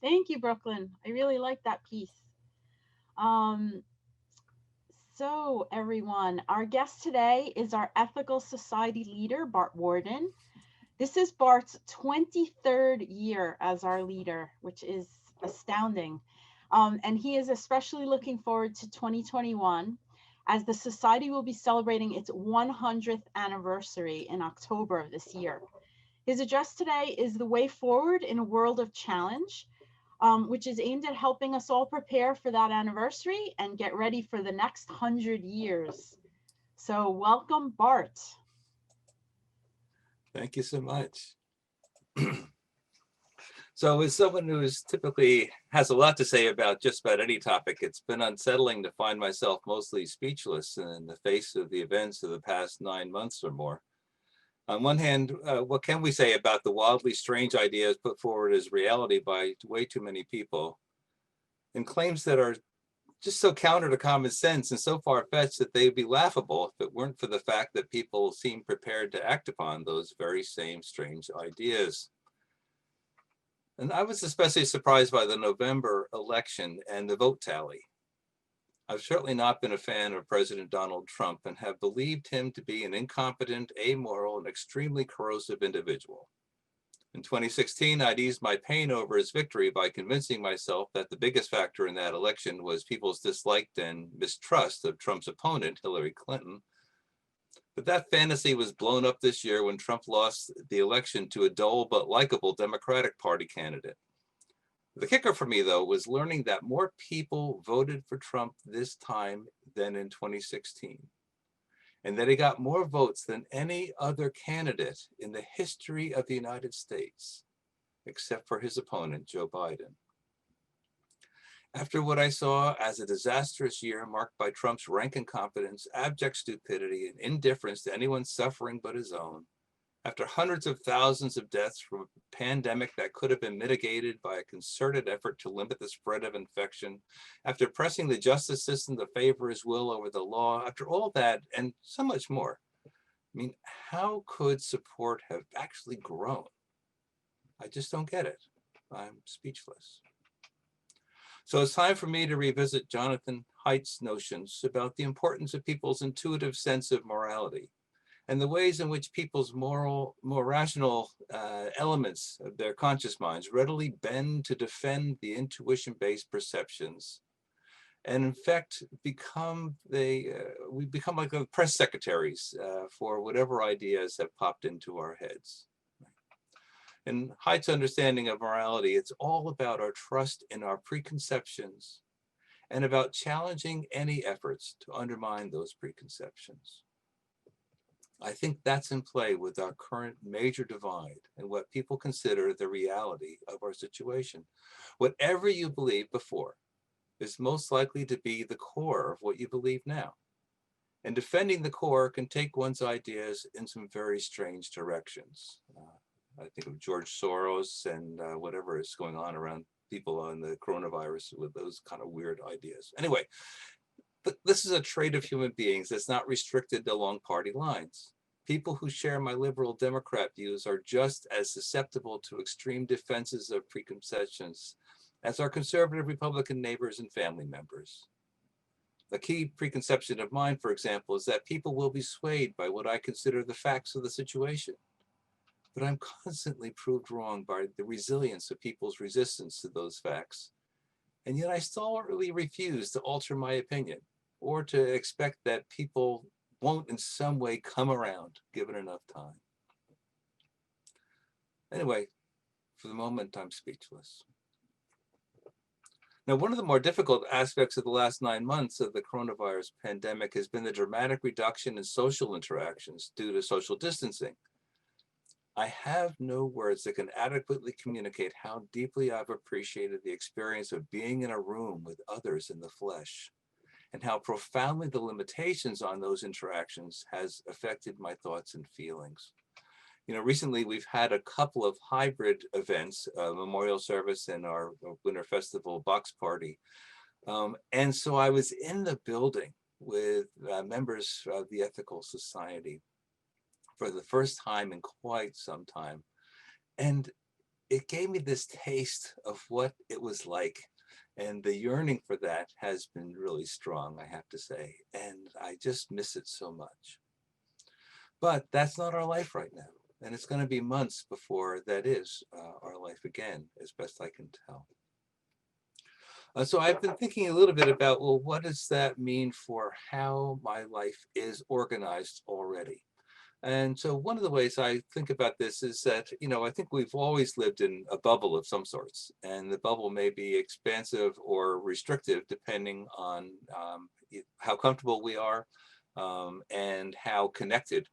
Thank you, Brooklyn. I really like that piece. Um, so, everyone, our guest today is our ethical society leader, Bart Worden. This is Bart's 23rd year as our leader, which is astounding. And he is especially looking forward to 2021 as the Society will be celebrating its 100th anniversary in October of this year. His address today is The Way Forward in a World of Challenge, which is aimed at helping us all prepare for that anniversary and get ready for the next 100 years. So, welcome, Bart. Thank you so much. So as someone who is typically has a lot to say about just about any topic, it's been unsettling to find myself mostly speechless in the face of the events of the past 9 months or more. On one hand, what can we say about the wildly strange ideas put forward as reality by way too many people, and claims that are just so counter to common sense and so far-fetched that they'd be laughable if it weren't for the fact that people seem prepared to act upon those very same strange ideas. And I was especially surprised by the November election and the vote tally. I've certainly not been a fan of President Donald Trump and have believed him to be an incompetent, amoral, and extremely corrosive individual. In 2016, I'd eased my pain over his victory by convincing myself that the biggest factor in that election was people's dislike and mistrust of Trump's opponent, Hillary Clinton. But that fantasy was blown up this year when Trump lost the election to a dull but likable Democratic Party candidate. The kicker for me, though, was learning that more people voted for Trump this time than in 2016, and that he got more votes than any other candidate in the history of the United States, except for his opponent, Joe Biden. After what I saw as a disastrous year marked by Trump's rank incompetence, abject stupidity, and indifference to anyone suffering but his own, after hundreds of thousands of deaths from a pandemic that could have been mitigated by a concerted effort to limit the spread of infection, after pressing the justice system to favor his will over the law, after all that and so much more, I mean, how could support have actually grown? I just don't get it. I'm speechless. So it's time for me to revisit Jonathan Haidt's notions about the importance of people's intuitive sense of morality and the ways in which people's more rational elements of their conscious minds readily bend to defend the intuition-based perceptions, and in fact we become like the press secretaries for whatever ideas have popped into our heads. In Haidt's understanding of morality, it's all about our trust in our preconceptions and about challenging any efforts to undermine those preconceptions. I think that's in play with our current major divide and what people consider the reality of our situation. Whatever you believed before is most likely to be the core of what you believe now. And defending the core can take one's ideas in some very strange directions. I think of George Soros and whatever is going on around people on the coronavirus with those kind of weird ideas. Anyway, but this is a trait of human beings that's not restricted along party lines. People who share my liberal Democrat views are just as susceptible to extreme defenses of preconceptions as our conservative Republican neighbors and family members. A key preconception of mine, for example, is that people will be swayed by what I consider the facts of the situation. But I'm constantly proved wrong by the resilience of people's resistance to those facts. And yet I stolidly refuse to alter my opinion or to expect that people won't in some way come around given enough time. Anyway, for the moment, I'm speechless. Now, one of the more difficult aspects of the last 9 months of the coronavirus pandemic has been the dramatic reduction in social interactions due to social distancing. I have no words that can adequately communicate how deeply I've appreciated the experience of being in a room with others in the flesh, and how profoundly the limitations on those interactions has affected my thoughts and feelings. You know, recently we've had a couple of hybrid events, a memorial service and our Winter Festival box party. And so I was in the building with members of the Ethical Society for the first time in quite some time. And it gave me this taste of what it was like. And the yearning for that has been really strong, I have to say. And I just miss it so much. But that's not our life right now. And it's going to be months before that is our life again, as best I can tell. So I've been thinking a little bit about, well, what does that mean for how my life is organized already? And so one of the ways I think about this is that, I think we've always lived in a bubble of some sorts, and the bubble may be expansive or restrictive depending on how comfortable we are and how connected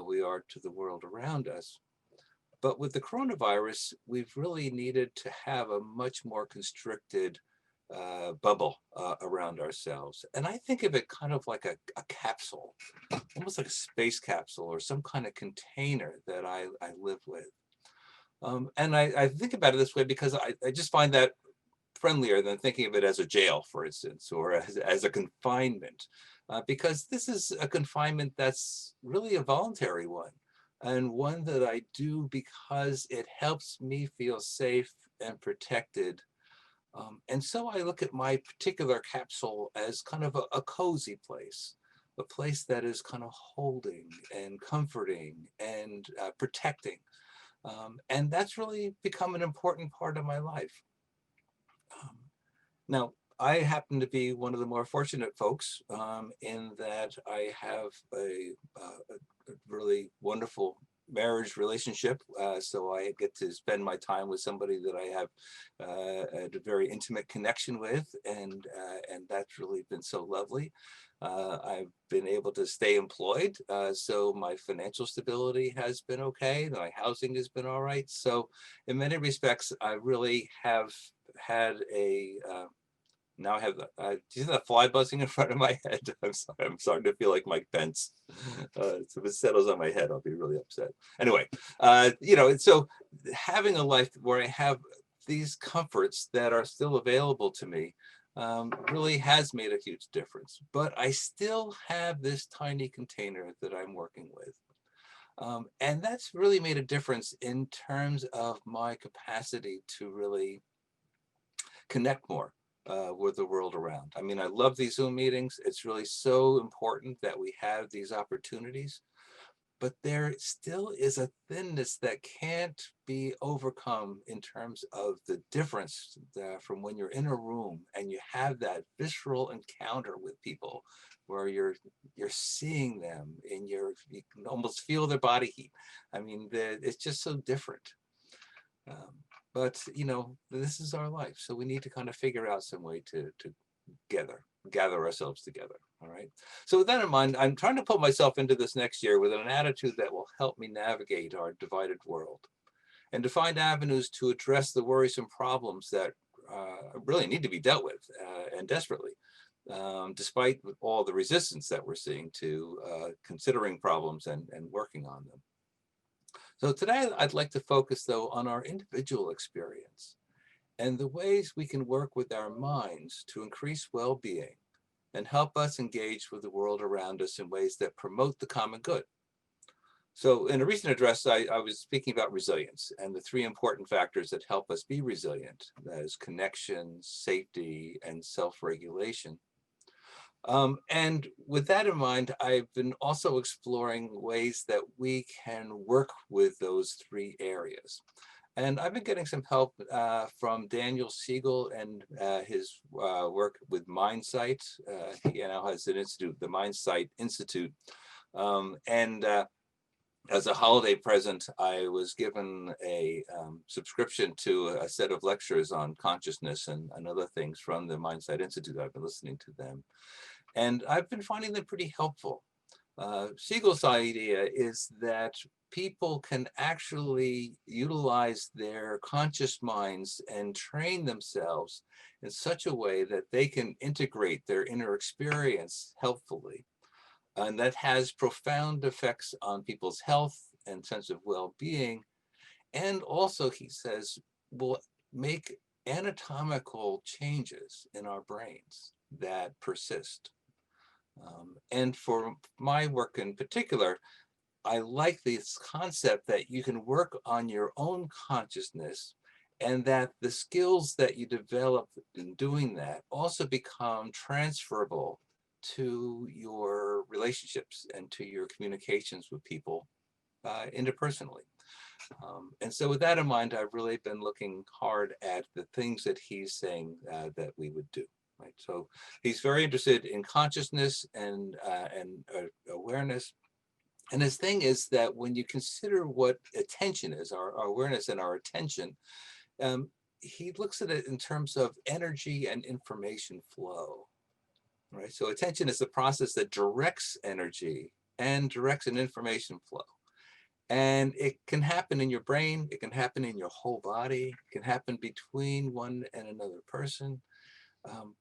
we are to the world around us. But with the coronavirus, we've really needed to have a much more constricted bubble around ourselves. And I think of it kind of like a capsule, almost like a space capsule or some kind of container that I live with. And I think about it this way because I just find that friendlier than thinking of it as a jail, for instance, or as a confinement, because this is a confinement that's really a voluntary one, and one that I do because it helps me feel safe and protected. And so I look at my particular capsule as kind of a cozy place, a place that is kind of holding and comforting and protecting. And that's really become an important part of my life. Um, Now, I happen to be one of the more fortunate folks in that I have a really wonderful marriage relationship. So I get to spend my time with somebody that I have a very intimate connection with, and that's really been so lovely. I've been able to stay employed, so my financial stability has been okay. My housing has been all right. So in many respects, I really have had a now I have the do you see that fly buzzing in front of my head? I'm sorry, I'm starting to feel like Mike Pence. So if it settles on my head, I'll be really upset. Anyway, so having a life where I have these comforts that are still available to me really has made a huge difference. But I still have this tiny container that I'm working with. And that's really made a difference in terms of my capacity to really connect more with the world around. I mean, I love these Zoom meetings. It's really so important that we have these opportunities, but there still is a thinness that can't be overcome in terms of the difference from when you're in a room and you have that visceral encounter with people where you're seeing them and you can almost feel their body heat. I mean, it's just so different. Um, but this is our life, so we need to kind of figure out some way to gather ourselves together. All right. So with that in mind, I'm trying to put myself into this next year with an attitude that will help me navigate our divided world and to find avenues to address the worrisome problems that really need to be dealt with and desperately, despite all the resistance that we're seeing to considering problems and working on them. So today I'd like to focus though on our individual experience and the ways we can work with our minds to increase well-being and help us engage with the world around us in ways that promote the common good. So in a recent address, I was speaking about resilience and the three important factors that help us be resilient. That is connection, safety, and self-regulation. And with that in mind, I've been also exploring ways that we can work with those three areas. And I've been getting some help from Daniel Siegel and his work with MindSight. He now has an institute, the MindSight Institute. And as a holiday present, I was given a subscription to a set of lectures on consciousness and other things from the MindSight Institute. I've been listening to them. And I've been finding them pretty helpful. Siegel's idea is that people can actually utilize their conscious minds and train themselves in such a way that they can integrate their inner experience helpfully. And that has profound effects on people's health and sense of well-being. And also, he says, will make anatomical changes in our brains that persist. And for my work in particular, I like this concept that you can work on your own consciousness, and that the skills that you develop in doing that also become transferable to your relationships and to your communications with people interpersonally. And so with that in mind, I've really been looking hard at the things that he's saying that we would do. Right. So he's very interested in consciousness and awareness. And his thing is that when you consider what attention is, our awareness and our attention, um, he looks at it in terms of energy and information flow. Right. So attention is the process that directs energy and directs an information flow. And it can happen in your brain, it can happen in your whole body, it can happen between one and another person.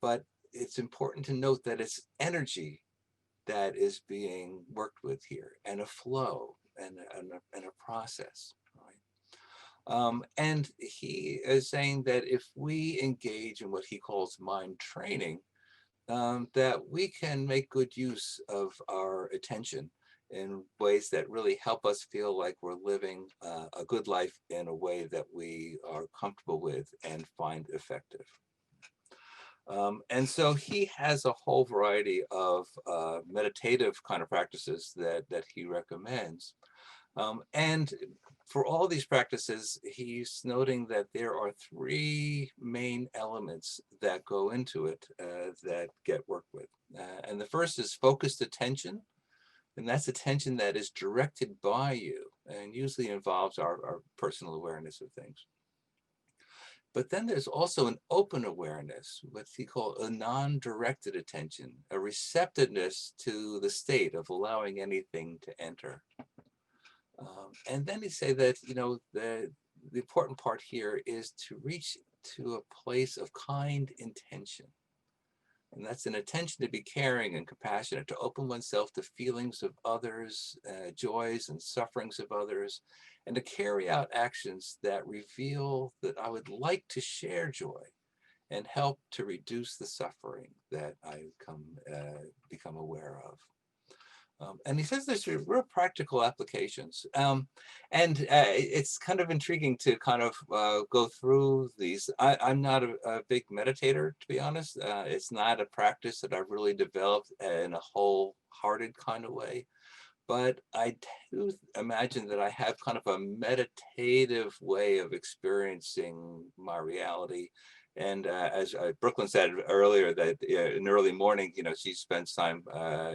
But it's important to note that it's energy that is being worked with here, and a flow and a process. Right? And he is saying that if we engage in what he calls mind training, that we can make good use of our attention in ways that really help us feel like we're living a good life in a way that we are comfortable with and find effective. And so he has a whole variety of meditative kind of practices that he recommends. And for all these practices, he's noting that there are three main elements that go into it that get worked with. And the first is focused attention. And that's attention that is directed by you and usually involves our personal awareness of things. But then there's also an open awareness, what he called a non-directed attention, a receptiveness to the state of allowing anything to enter. And then he say that, you know, the important part here is to reach to a place of kind intention. And that's an intention to be caring and compassionate, to open oneself to feelings of others, joys and sufferings of others, and to carry out actions that reveal that I would like to share joy and help to reduce the suffering that I become aware of. And he says there's real practical applications. And it's kind of intriguing to kind of go through these. I'm not a big meditator, to be honest. It's not a practice that I've really developed in a wholehearted kind of way. But I do imagine that I have kind of a meditative way of experiencing my reality. And as Brooklyn said earlier, that in the early morning, you know, she spends time,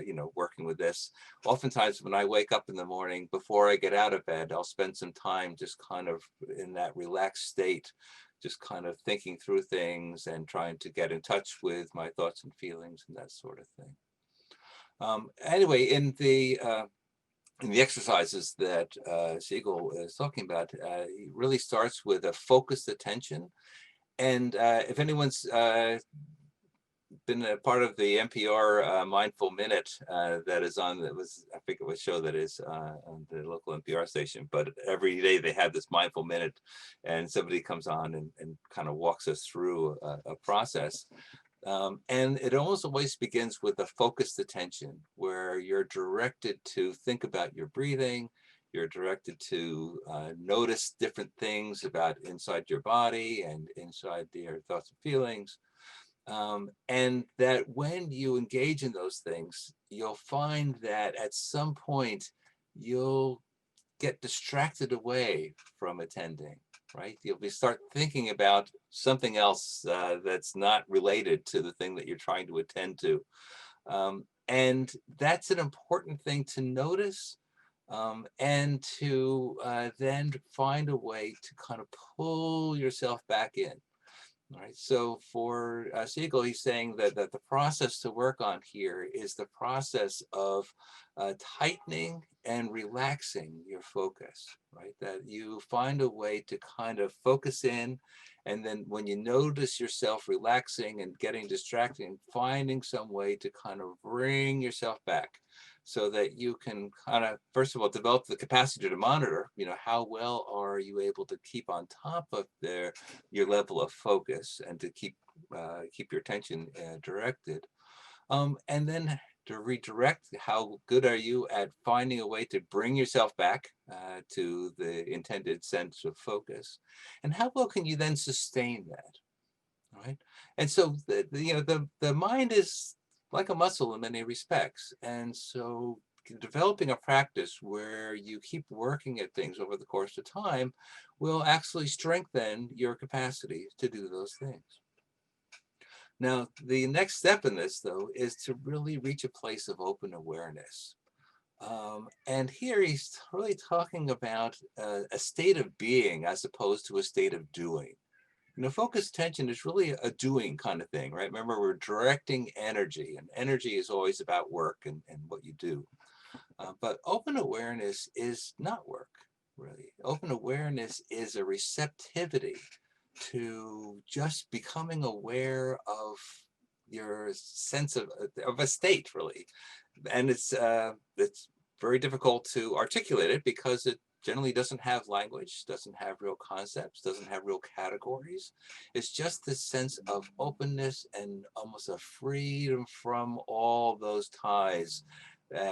you know, working with this. Oftentimes when I wake up in the morning, before I get out of bed, I'll spend some time just kind of in that relaxed state, just kind of thinking through things and trying to get in touch with my thoughts and feelings and that sort of thing. Anyway, in the exercises that Siegel is talking about, he really starts with a focused attention. And if anyone's been a part of the NPR Mindful Minute that is on, that was, I think it was a show that is on the local NPR station, but every day they have this Mindful Minute and somebody comes on and kind of walks us through a process. And it almost always begins with a focused attention where you're directed to think about your breathing. You're directed to notice different things about inside your body and inside your thoughts and feelings. And that when you engage in those things, you'll find that at some point you'll get distracted away from attending, right? You'll start thinking about something else that's not related to the thing that you're trying to attend to. And that's an important thing to notice, and to then find a way to kind of pull yourself back in. All right. So for Siegel, he's saying that the process to work on here is the process of tightening and relaxing your focus, right? That you find a way to kind of focus in, and then when you notice yourself relaxing and getting distracted, finding some way to kind of bring yourself back, so that you can kind of, first of all, develop the capacity to monitor, you know, how well are you able to keep on top of your level of focus and to keep your attention directed. And then to redirect. How good are you at finding a way to bring yourself back to the intended sense of focus? And how well can you then sustain that? Right. And so the mind is like a muscle in many respects. And so developing a practice where you keep working at things over the course of time will actually strengthen your capacity to do those things. Now, the next step in this, though, is to really reach a place of open awareness. And here he's really talking about a state of being as opposed to a state of doing. Focused attention is really a doing kind of thing, right? Remember, we're directing energy, and energy is always about work and what you do. But open awareness is not work, really. Open awareness is a receptivity to just becoming aware of your sense of a state, really. And it's very difficult to articulate it because it generally doesn't have language, doesn't have real concepts, doesn't have real categories. It's just this sense of openness and almost a freedom from all those ties,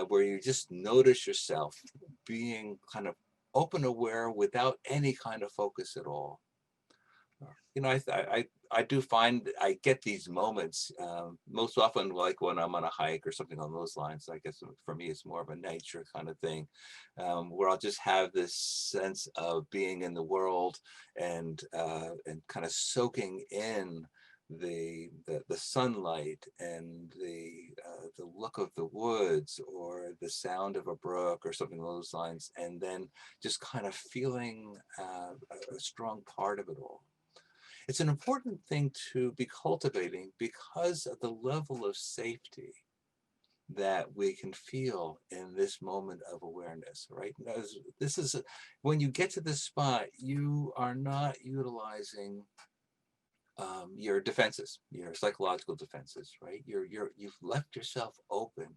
where you just notice yourself being kind of open aware without any kind of focus at all. I do find I get these moments most often, like when I'm on a hike or something on those lines. I guess for me, it's more of a nature kind of thing, where I'll just have this sense of being in the world and kind of soaking in the sunlight and the look of the woods or the sound of a brook or something along those lines, and then just kind of feeling a strong part of it all. It's an important thing to be cultivating because of the level of safety that we can feel in this moment of awareness, right? This is when you get to this spot, you are not utilizing your defenses, your psychological defenses, right? You've left yourself open,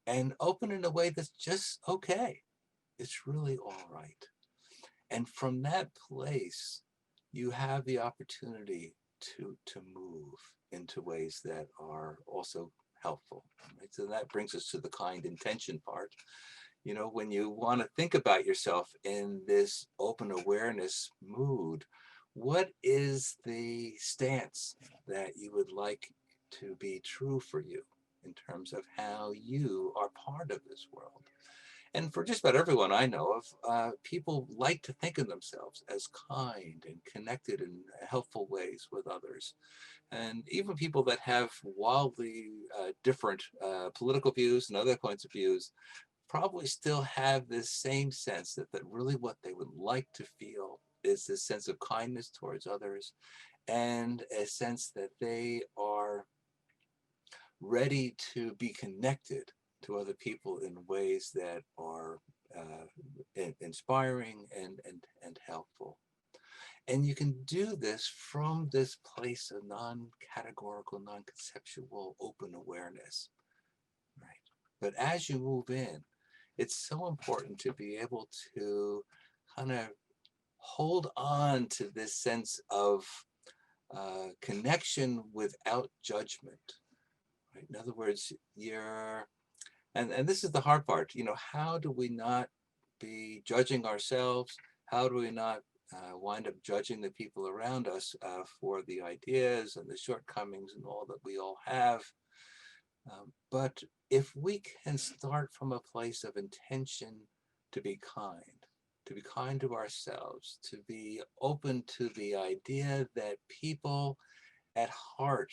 and open in a way that's just okay. It's really all right. And from that place, you have the opportunity to move into ways that are also helpful. Right? So that brings us to the kind intention part. When you want to think about yourself in this open awareness mood, what is the stance that you would like to be true for you in terms of how you are part of this world? And for just about everyone I know of, people like to think of themselves as kind and connected in helpful ways with others. And even people that have wildly different political views and other points of views probably still have this same sense that really what they would like to feel is this sense of kindness towards others and a sense that they are ready to be connected to other people in ways that are inspiring and helpful. And you can do this from this place of non-categorical, non-conceptual, open awareness, right? But as you move in, it's so important to be able to kind of hold on to this sense of connection without judgment. Right? In other words, and this is the hard part, how do we not be judging ourselves? How do we not wind up judging the people around us for the ideas and the shortcomings and all that we all have? But if we can start from a place of intention to be kind to ourselves, to be open to the idea that people at heart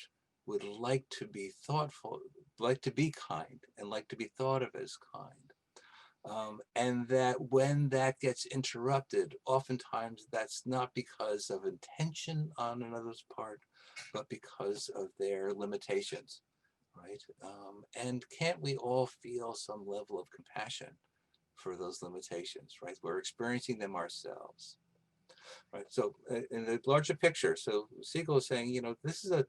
would like to be thoughtful, like to be kind, and like to be thought of as kind. And that when that gets interrupted, oftentimes that's not because of intention on another's part, but because of their limitations, right? And can't we all feel some level of compassion for those limitations, right? We're experiencing them ourselves. Right. So in the larger picture, so Siegel is saying, this is a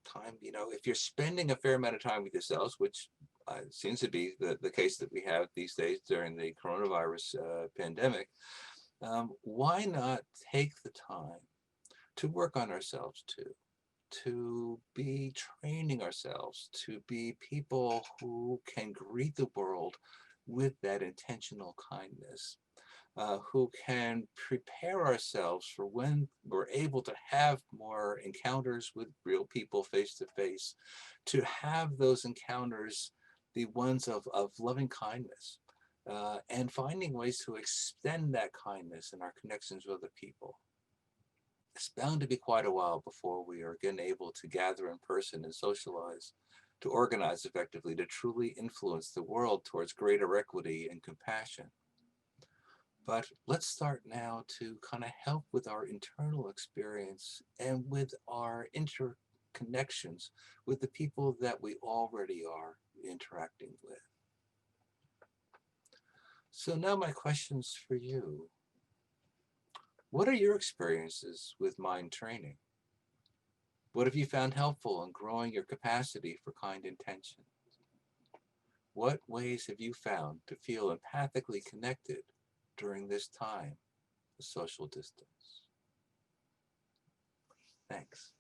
time, if you're spending a fair amount of time with yourselves, which seems to be the case that we have these days during the coronavirus pandemic, why not take the time to work on ourselves too? to be training ourselves to be people who can greet the world with that intentional kindness, who can prepare ourselves for when we're able to have more encounters with real people face to face, to have those encounters the ones of loving kindness, and finding ways to extend that kindness in our connections with other people. It's bound to be quite a while before we are again able to gather in person and socialize, to organize effectively, to truly influence the world towards greater equity and compassion. But let's start now to kind of help with our internal experience and with our interconnections with the people that we already are interacting with. So now my questions for you. What are your experiences with mind training? What have you found helpful in growing your capacity for kind intention? What ways have you found to feel empathically connected during this time of social distance? Thanks.